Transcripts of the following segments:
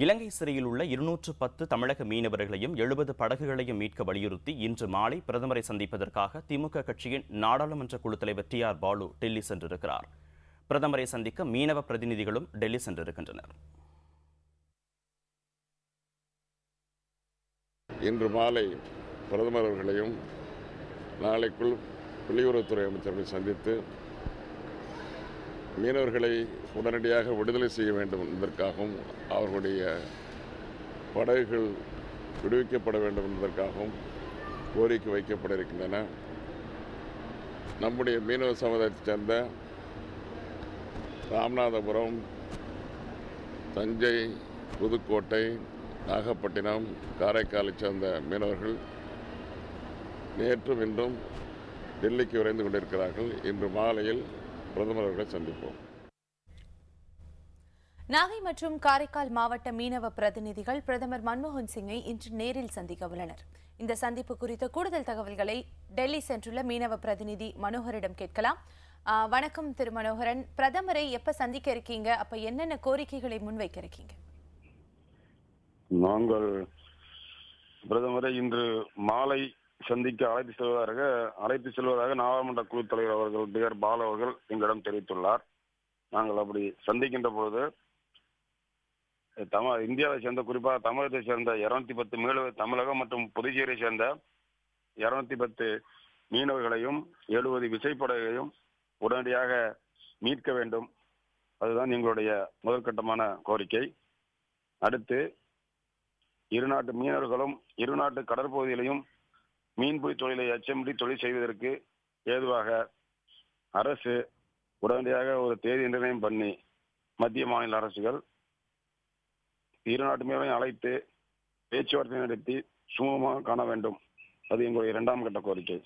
இலங்கை சிறையில் உள்ள 210 தமிழக மீனவர்களையும் 70 படகுகளையும் மீட்க வலியுறுத்தி இன்று மாலை பிரதமரை சந்திப்பதற்காக திமுக கட்சியின் நாடாளுமன்ற குழு தலைவர் டி.ஆர். பாலு டெல்லி சென்றிருக்கிறார். பிரதமரை சந்திக்க மீனவ பிரதிநிதிகளும் டெல்லி சென்றிருக்கின்றனர். இன்று மாலை பிரதமர் அவர்களையும் நாளைக்குள் வெளியுறவுத்துறை அமைச்சர்களை சந்தித்து மீனவர்களை உடனடியாக விடுதலை செய்ய வேண்டும் என்பதற்காகவும் அவர்களுடைய படகுகள் விடுவிக்கப்பட வேண்டும் என்பதற்காகவும் கோரிக்கை வைக்கப்பட இருக்கின்றன. நம்முடைய மீனவ சமுதாயத்தைச் சேர்ந்த ராமநாதபுரம், தஞ்சை, புதுக்கோட்டை, நாகப்பட்டினம், காரைக்காலைச் சேர்ந்த மீனவர்கள் நேற்றும் இன்றும் டெல்லிக்கு விரைந்து கொண்டிருக்கிறார்கள். இன்று மாலையில் பிரதமர் அவர்களை சந்திப்போம். நாகை மற்றும் காரைக்கால் மாவட்ட மீனவ பிரதிநிதிகள் பிரதமர் மன்மோகன் சிங்கை இன்று நேரில் சந்திக்க உள்ளனர். இந்த சந்திப்பு குறித்த கூடுதல் தகவல்களை டெல்லி சென்றுள்ள மீனவ பிரதிநிதி மனோகரிடம் கேட்கலாம். வணக்கம் திரு மனோகரன், பிரதமரை எப்ப சந்திக்க இருக்கீங்க? அப்ப என்னென்ன கோரிக்கைகளை முன்வைக்க இருக்கீங்க? நாங்கள் பிரதமரை இன்று மாலை சந்திக்க அழைத்து செல்வதாக நாடாளுமன்ற குழு தலைவர் அவர்கள் டி.ஆர். பாலு அவர்கள் எங்களிடம் தெரிவித்துள்ளார். நாங்கள் அப்படி சந்திக்கின்ற பொழுது இந்தியாவை சேர்ந்த, குறிப்பாக தமிழகத்தை சேர்ந்த 210 தமிழகம் மற்றும் புதுச்சேரியை சேர்ந்த 210 மீனவர்களையும் 70 விசைப்படகையும் உடனடியாக மீட்க வேண்டும். அதுதான் எங்களுடைய முதற்கட்டமான கோரிக்கை. அடுத்து இருநாட்டு மீனவர்களும் இருநாட்டு கடற்பகுதியிலையும் மீன்பிடி தொழிலை எச்சமின்றி தொழில் செய்வதற்கு ஏதுவாக அரசு உடனடியாக ஒரு தேதி நிர்ணயம் பண்ணி மத்திய மாநில அரசுகள் இருநாட்டு மீனவரையும் அழைத்து பேச்சுவார்த்தை நடத்தி சுமூகமாக காண வேண்டும். அது எங்களுடைய 2ஆம் கட்ட கோரிக்கை.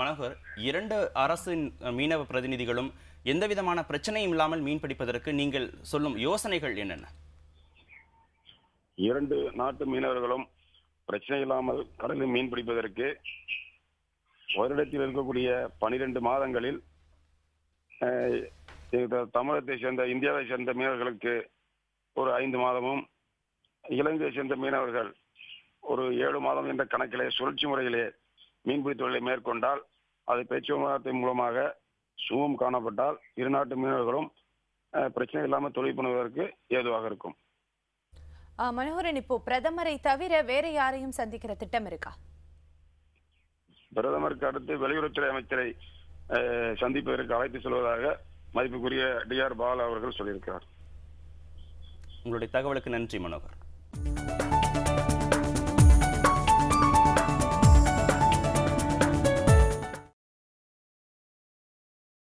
மனோகர், 2 அரசின் மீனவ பிரதிநிதிகளும் எந்த விதமான பிரச்சனையும் இல்லாமல் மீன் பிடிப்பதற்கு நீங்கள் சொல்லும் யோசனைகள் என்னென்ன? 2 நாட்டு மீனவர்களும் பிரச்சனை இல்லாமல் கடலில் மீன் பிடிப்பதற்கு வருடத்தில் இருக்கக்கூடிய 12 மாதங்களில் தமிழகத்தை சேர்ந்த, இந்தியாவை சேர்ந்த மீனவர்களுக்கு ஒரு 5 மாதமும், இலங்கையை சேர்ந்த மீனவர்கள் ஒரு 7 மாதம் என்ற கணக்கிலே சுழற்சி முறையிலே மீன்பிடி தொழிலை மேற்கொண்டால், அது பேச்சுவார்த்தை மூலமாக சுமூகம் காணப்பட்டால் இருநாட்டு மீனவர்களும் பிரச்சனை இல்லாமல் தொழில் பண்ணுவதற்கு ஏதுவாக இருக்கும். மனோகரன், இப்போ பிரதமரை தவிர வேற யாரையும் சந்திக்கிற திட்டம் இருக்கா? பிரதமருக்கு அடுத்து வெளியுறவுத்துறை அமைச்சரை சந்திப்பதற்கு அழைத்து செல்வதாக மதிப்புக்குரிய டி.ஆர். பாலு அவர்கள் சொல்லியிருக்கிறார். உங்களுடைய தகவலுக்கு நன்றி மனோகர்.